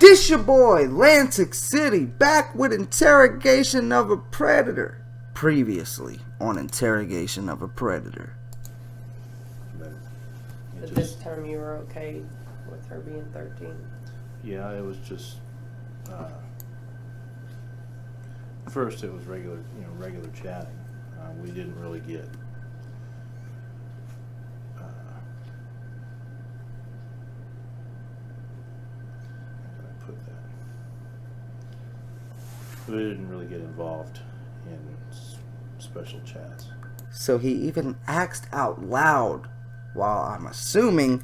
This your boy, Lantic City, back with Interrogation of a Predator. Previously on Interrogation of a Predator. But this time you were okay with her being 13? Yeah, it was just... first it was regular chatting. We didn't really get... We didn't really get involved in special chats. So he even asked out loud, while I'm assuming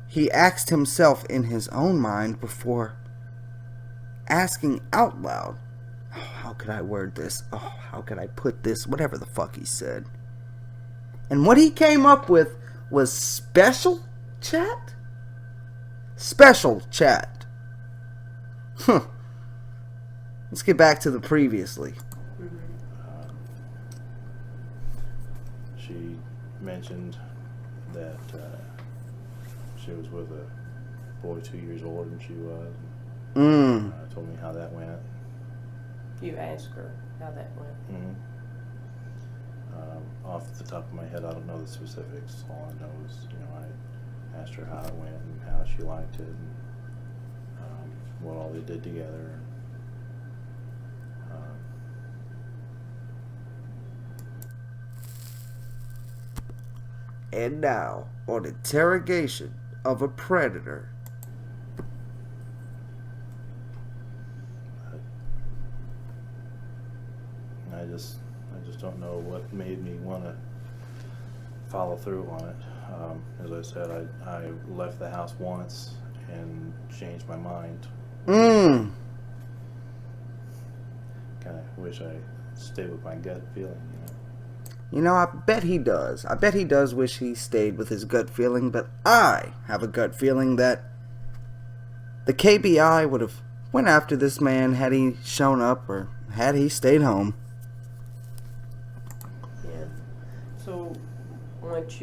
he asked himself in his own mind before asking out loud. Oh, how could I word this? Oh, how could I put this? Whatever the fuck he said. And what he came up with was special chat? Special chat. Huh. Let's get back to the previously. She mentioned that she was with a boy 2 years older than she was. Told me how that went. You asked her how that went? Off the top of my head, I don't know the specifics. All I know is, I asked her how it went and how she liked it and what all they did together. And now, on Interrogation of a Predator. I just don't know what made me want to follow through on it. As I said, I left the house once and changed my mind. Kind of wish I stayed with my gut feeling, I bet he does. I bet he does wish he stayed with his gut feeling, but I have a gut feeling that the KBI would have went after this man had he shown up or had he stayed home. Yeah. So, what did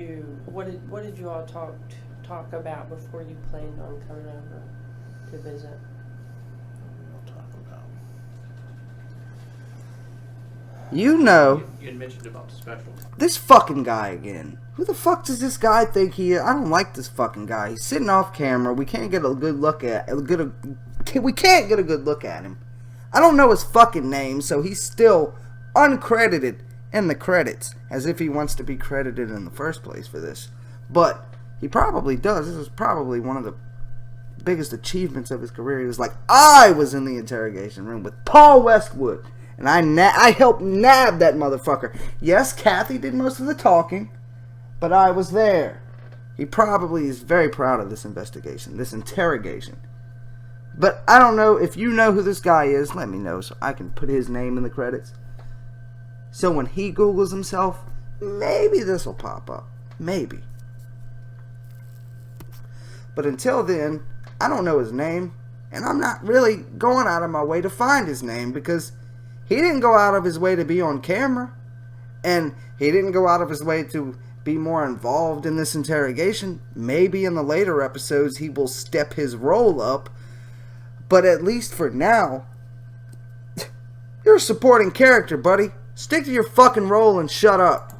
you all talk about before you planned on coming over to visit? You had mentioned about special. This fucking guy again. Who the fuck does this guy think he is? I don't like this fucking guy. He's sitting off camera. We can't get a good look at we can't get a good look at him. I don't know his fucking name, so he's still uncredited in the credits, as if he wants to be credited in the first place for this. But he probably does. This is probably one of the biggest achievements of his career. He was like, I was in the interrogation room with Paul Westwood. And I helped nab that motherfucker. Yes, Kathy did most of the talking, but I was there. He probably is very proud of this investigation, this interrogation. But I don't know, if you know who this guy is, let me know so I can put his name in the credits. So when he Googles himself, maybe this will pop up. Maybe. But until then, I don't know his name, and I'm not really going out of my way to find his name because he didn't go out of his way to be on camera. And he didn't go out of his way to be more involved in this interrogation. Maybe in the later episodes he will step his role up. But at least for now, you're a supporting character, buddy. Stick to your fucking role and shut up.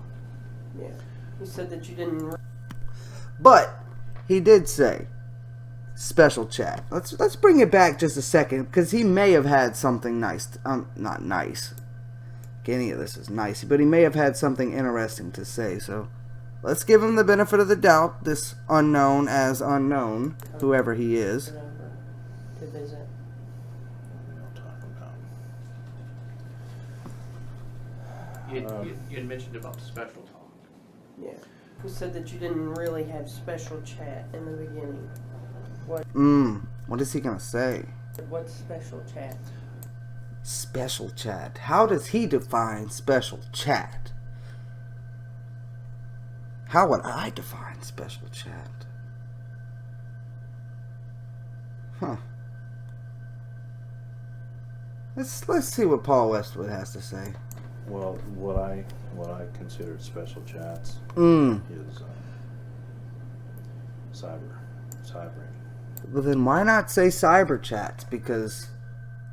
Yeah. You said that you didn't... But he did say special chat. Let's bring it back just a second, because he may have had something nice. Not nice. Any of this is nice, but he may have had something interesting to say. So let's give him the benefit of the doubt. This unknown as unknown, whoever he is. To visit. You had mentioned about special talk. Yeah. You said that you didn't really have special chat in the beginning. What is he gonna say? What's special chat? Special chat. How does he define special chat? How would I define special chat? Huh. Let's see what Paul Westwood has to say. Well, what I consider special chats is cybering. Well, then why not say cyber chats? Because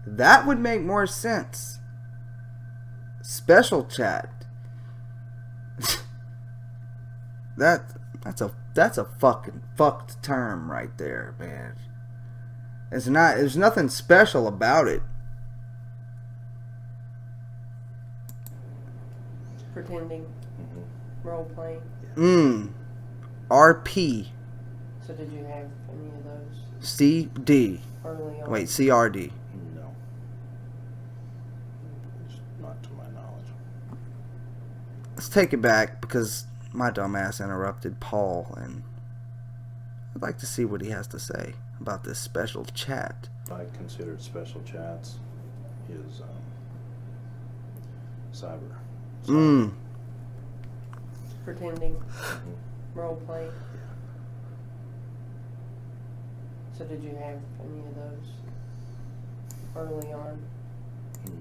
that would make more sense. Special chat. That's a fucking fucked term right there, man. It's not. There's nothing special about it. Pretending. Mm-hmm. Role playing. RP. So did you have any of those CD. early on? Wait, CRD. No. Just not to my knowledge. Let's take it back because my dumbass interrupted Paul, and I'd like to see what he has to say about this special chat. I considered special chats is cyber. Pretending. Mm-hmm. Role playing. So did you have any of those early on?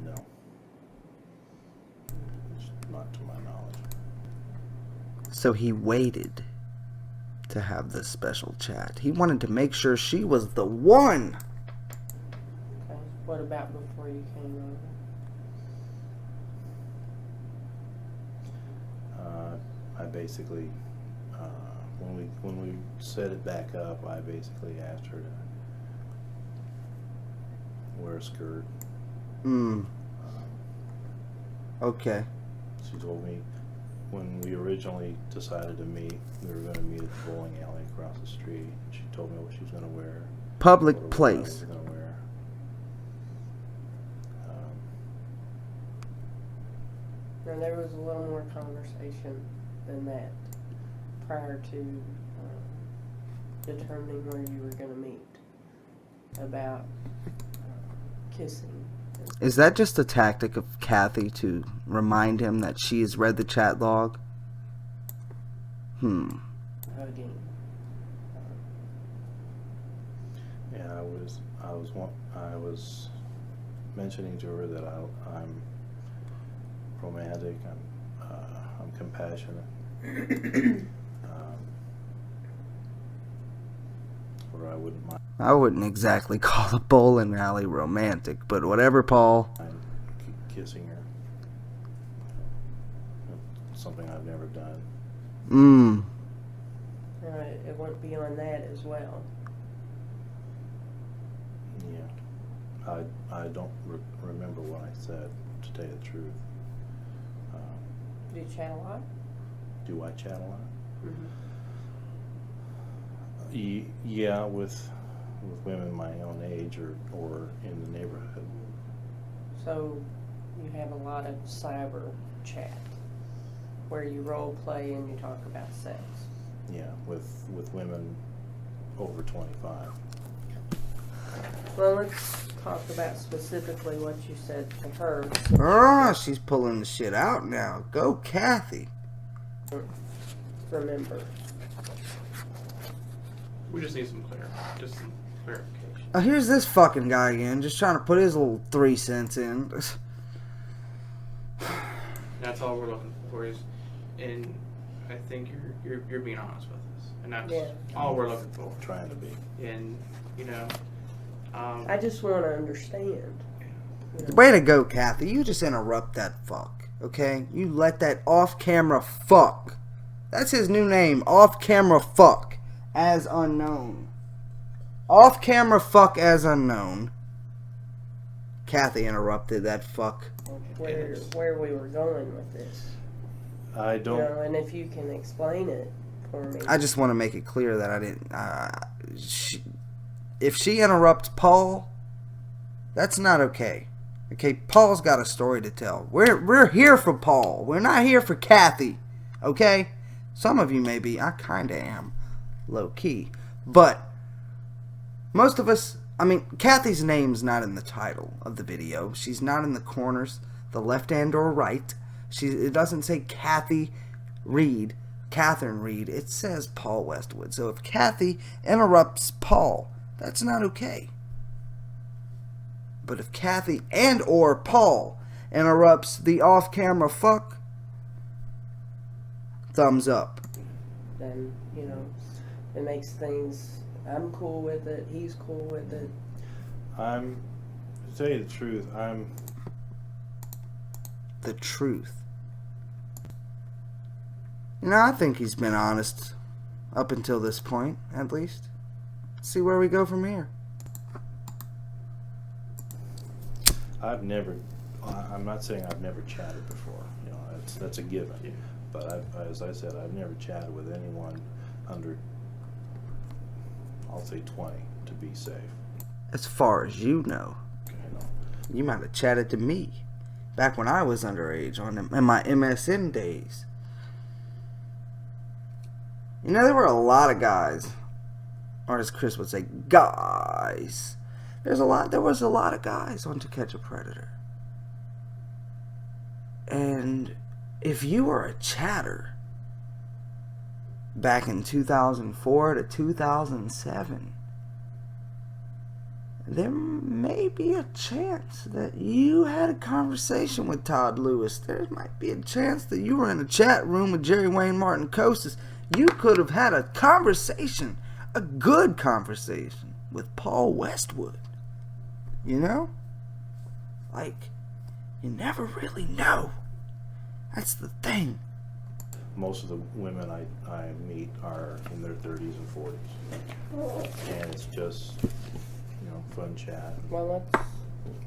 No. Just not to my knowledge. So he waited to have this special chat. He wanted to make sure she was the one. Okay. What about before you came over? I basically, when we set it back up, I basically asked her to wear a skirt. Okay. She told me when we originally decided to meet, we were going to meet at the bowling alley across the street. She told me what she was going to wear. Public what I place. was going to wear. Now there was a little more conversation than that prior to determining where you were going to meet about kissing. Is that just a tactic of Kathy to remind him that she has read the chat log? Hugging. Yeah, I was mentioning to her that I'm romantic. I'm compassionate. Or I wouldn't mind I wouldn't exactly call a bowling alley romantic, but whatever, Paul. kissing her. Something I've never done. It went beyond that as well. Yeah, I don't remember what I said, to tell you the truth. Do you chat a lot? Do I chat a lot? Mm-hmm. Yeah, with women my own age or in the neighborhood. So you have a lot of cyber chat where you role play and you talk about sex. Yeah, with women over 25. Well, let's talk about specifically what you said to her. She's pulling the shit out now. Go, Kathy. Remember. We just need some clarification. Here's this fucking guy again, just trying to put his little 3 cents in. That's all we're looking for is, and I think you're being honest with us, and that's all we're looking for. Trying to be. And I just want to understand. You know. Way to go, Kathy. You just interrupt that fuck, okay? You let that off-camera fuck. That's his new name, off-camera fuck, as unknown. Off-camera fuck as unknown. Kathy interrupted that fuck. Where we were going with this. I don't. You know, and if you can explain it for me. I just want to make it clear that I didn't. If she interrupts Paul, that's not okay. Okay, Paul's got a story to tell. We're here for Paul. We're not here for Kathy. Okay? Some of you may be. I kind of am. Low key. But most of us, Kathy's name's not in the title of the video. She's not in the corners, the left and or right. It doesn't say Kathy Reed, Katherine Reed. It says Paul Westwood. So if Kathy interrupts Paul, that's not okay. But if Kathy and or Paul interrupts the off-camera fuck, thumbs up. Then, it makes things I'm cool with it. He's cool with it. To tell you the truth, The truth. You know, I think he's been honest up until this point, at least. See where we go from here. I'm not saying I've never chatted before. You know, that's a given. Yeah. But as I said, I've never chatted with anyone under, I'll say 20, to be safe. As far as you know. Okay, no. You might have chatted to me back when I was underage in my MSN days. You know, there were a lot of guys, or as Chris would say, guys. There was a lot of guys on To Catch a Predator. And if you were a chatter back in 2004 to 2007, there may be a chance that you had a conversation with Todd Lewis. There might be a chance that you were in a chat room with Jerry Wayne Martin Costas. You could have had a conversation, a good conversation with Paul Westwood. You know? Like, you never really know. That's the thing. Most of the women I meet are in their 30s and 40s. And it's just, you know, fun chat. Well,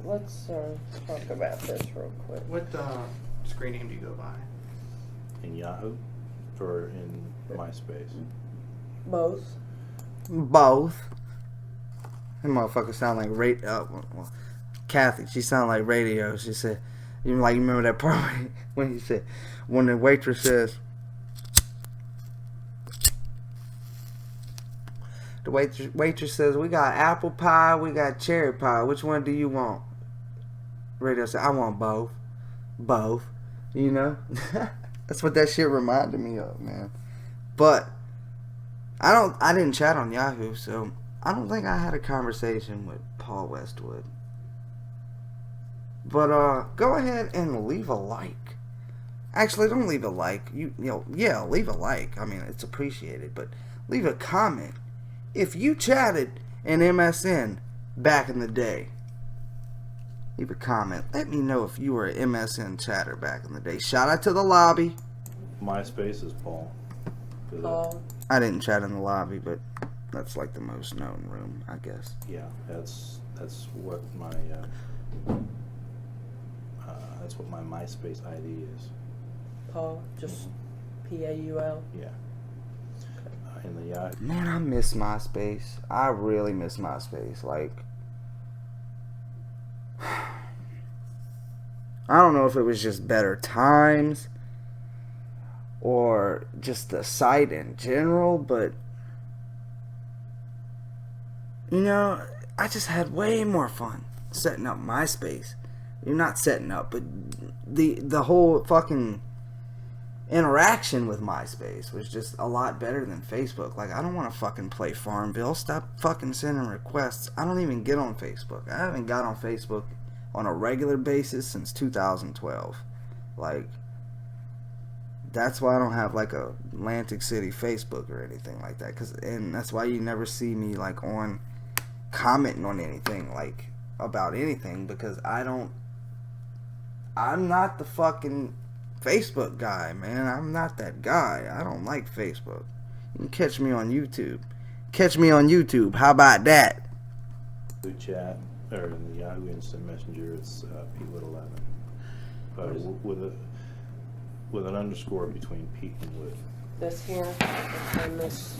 let's talk about this real quick. What screen name do you go by? In Yahoo or in MySpace? Both. Both. That motherfucker sound like Kathy, she sounded like radio. She said, you remember that part when he said, when the waitress says, the waitress says, we got apple pie, we got cherry pie. Which one do you want? Radio said, I want both. Both. You know? That's what that shit reminded me of, man. But I didn't chat on Yahoo, so I don't think I had a conversation with Paul Westwood. But go ahead and leave a like. Actually, don't leave a like. Leave a like. I mean, it's appreciated, but leave a comment. If you chatted in MSN back in the day, leave a comment. Let me know if you were an MSN chatter back in the day. Shout out to the lobby. MySpace is Paul. Paul. I didn't chat in the lobby, but that's like the most known room, I guess. Yeah, that's what my MySpace ID is. Paul, just Paul. Yeah. In the Yahoo. Man, I miss MySpace. I really miss MySpace. Like, I don't know if it was just better times or just the site in general, but you know, I just had way more fun setting up MySpace. You're not setting up, but the whole fucking interaction with MySpace was just a lot better than Facebook. Like, I don't want to fucking play Farmville. Stop fucking sending requests. I don't even get on Facebook. I haven't got on Facebook on a regular basis since 2012. Like, that's why I don't have like a Lantic City Facebook or anything like that. And that's why you never see me like on commenting on anything like about anything, because I'm not the fucking Facebook guy, man. I'm not that guy. I don't like Facebook. You can catch me on YouTube. How about that? The chat, or in the Yahoo Instant Messenger, it's Pete11. With an underscore between Pete and Wood. This here, and this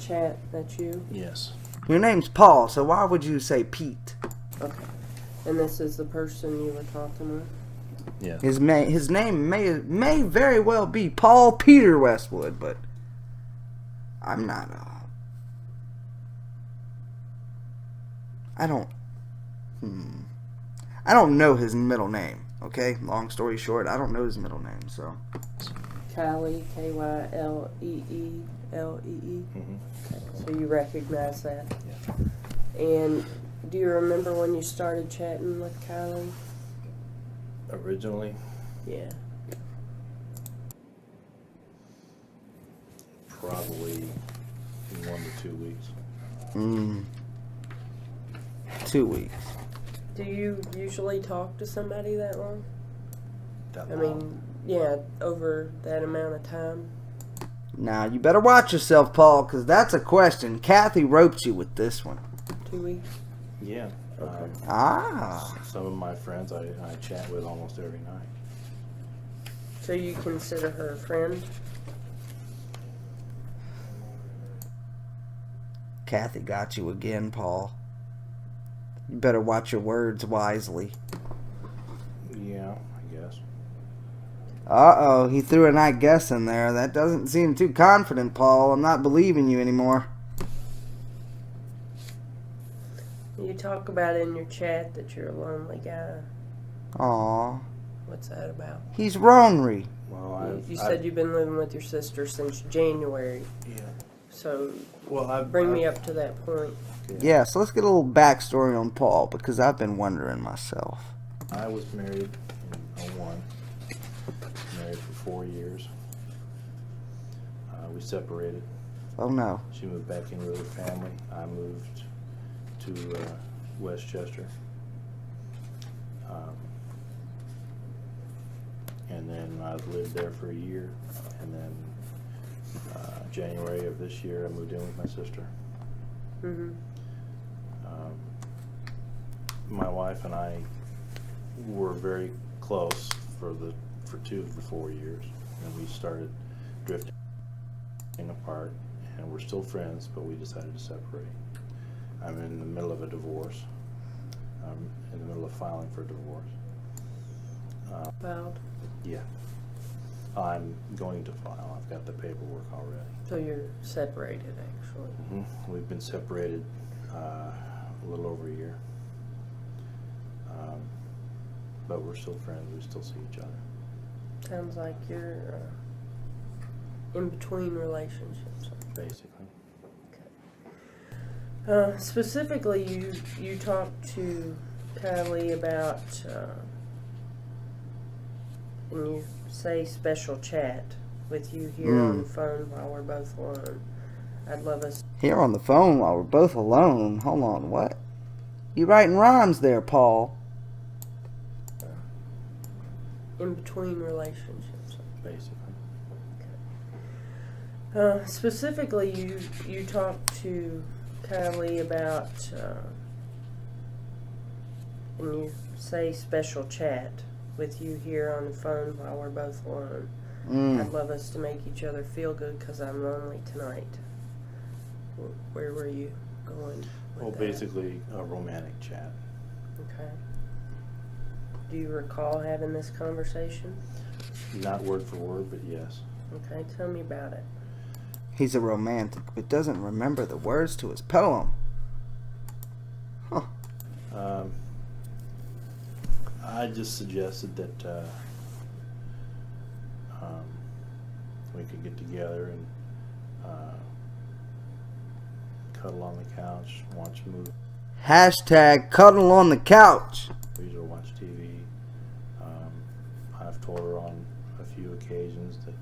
chat, that's you? Yes. Your name's Paul, so why would you say Pete? Okay. And this is the person you were talking with? Yeah. His name may very well be Paul Peter Westwood, but I'm not. I don't know his middle name. Okay, long story short, I don't know his middle name. So. Kylie, Kyleelee. Mm-hmm. Okay, so you recognize that. Yeah. And do you remember when you started chatting with Kylie? Originally, Yeah. probably in 1 to 2 weeks. 2 weeks. Do you usually talk to somebody that long? That I long. mean, yeah, over that amount of time. Now, you better watch yourself, Paul, because that's a question. Kathy roped you with this one. 2 weeks? Yeah. Ah. Some of my friends I chat with almost every night. So you consider her a friend? Kathy got you again, Paul. You better watch your words wisely. Yeah, I guess. Uh-oh, he threw an I guess in there. That doesn't seem too confident, Paul. I'm not believing you anymore. You talk about in your chat that you're a lonely guy. Aw. What's that about? He's ornery. Well, You said you've been living with your sister since January. Yeah. So Well, bring me up to that point. Yeah, so let's get a little backstory on Paul, because I've been wondering myself. I was married in 01. Married for 4 years. We separated. Oh, no. She moved back in with her family. I moved to Westchester. And then I lived there for a year. And then January of this year, I moved in with my sister. Mm-hmm. My wife and I were very close for 2 of the 4 years, and we started drifting apart, and we're still friends, but we decided to separate. I'm in the middle of a divorce. I'm in the middle of filing for divorce. Filed. Yeah. I'm going to file. I've got the paperwork already. So you're separated, actually. We've been separated a little over a year. But we're still friends. We still see each other. Sounds like you're in between relationships. Basically. Specifically, you talked to Kylie about, and you say special chat with you here on the phone while we're both alone. I'd love us. Here on the phone while we're both alone. Hold on, what? You writing rhymes there, Paul. In between relationships. Basically. Specifically, you talked to Kylie about, and you say special chat with you here on the phone while we're both alone. I'd love us to make each other feel good because I'm lonely tonight. Where were you going with Well, that? basically a romantic chat. Okay. Do you recall having this conversation? Not word for word, but yes. Okay, tell me about it. He's a romantic, but doesn't remember the words to his poem. Huh. I just suggested that we could get together and cuddle on the couch, watch movies, Hashtag cuddle on the couch. or watch TV. I've told her on a few occasions that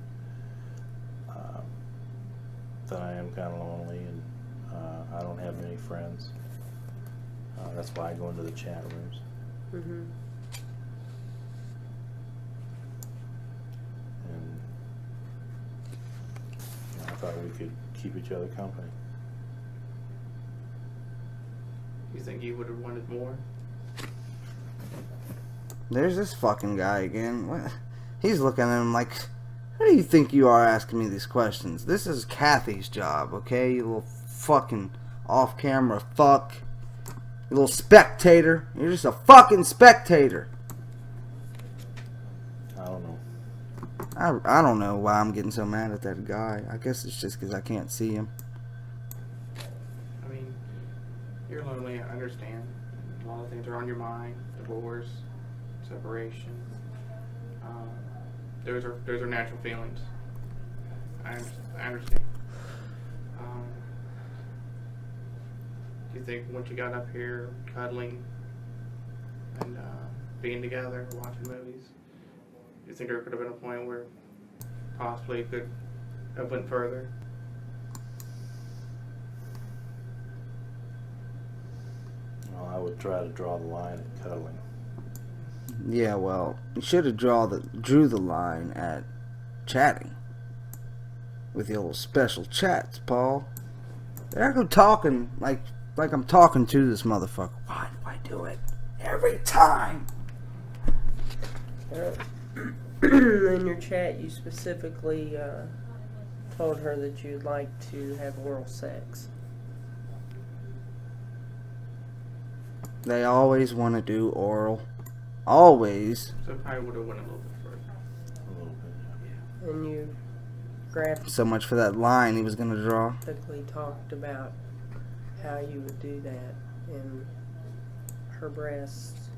I am kind of lonely and I don't have many friends. That's why I go into the chat rooms. Mm-hmm. And I thought we could keep each other company. You think you would have wanted more? There's this fucking guy again. What? He's looking at him like, who do you think you are asking me these questions? This is Kathy's job, okay? You little fucking off-camera fuck. You little spectator. You're just a fucking spectator. I don't know. I don't know why I'm getting so mad at that guy. I guess it's just because I can't see him. I mean, you're lonely, I understand. A lot of things are on your mind. Divorce, separation. Those are natural feelings. I understand. Do you think once you got up here cuddling and being together, watching movies, do you think there could have been a point where possibly it could have went further? would try to draw the line at cuddling. Yeah, well, you should have drew the line at chatting. With your little special chats, Paul. There I go talking like I'm talking to this motherfucker. Why do I do it every time? In your chat, you specifically told her that you'd like to have oral sex. They always want to do oral. Always. So I would have went a little bit further. A little bit, yeah. And you So much for that line he was going to draw. graphically talked about how you would do that in her breasts.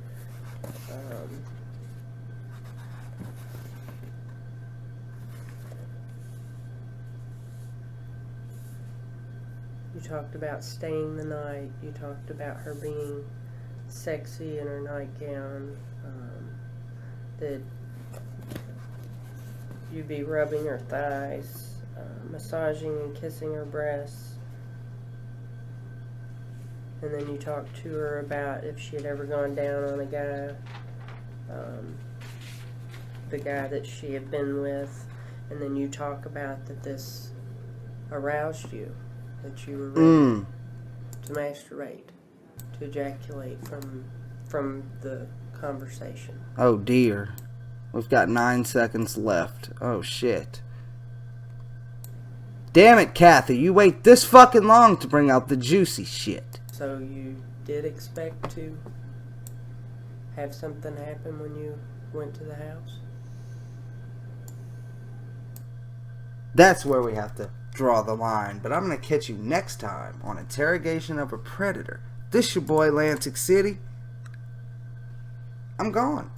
You talked about staying the night. You talked about her being sexy in her nightgown. That you'd be rubbing her thighs, massaging and kissing her breasts. And then you talked to her about if she had ever gone down on a guy, the guy that she had been with. And then you talk about that this aroused you, that you were ready to masturbate, to ejaculate from the conversation. Oh dear. We've got 9 seconds left. Oh shit. Damn it, Kathy. You wait this fucking long to bring out the juicy shit. So you did expect to have something happen when you went to the house? That's where we have to draw the line. But I'm going to catch you next time on Interrogation of a Predator. This your boy, Lantic City. I'm gone.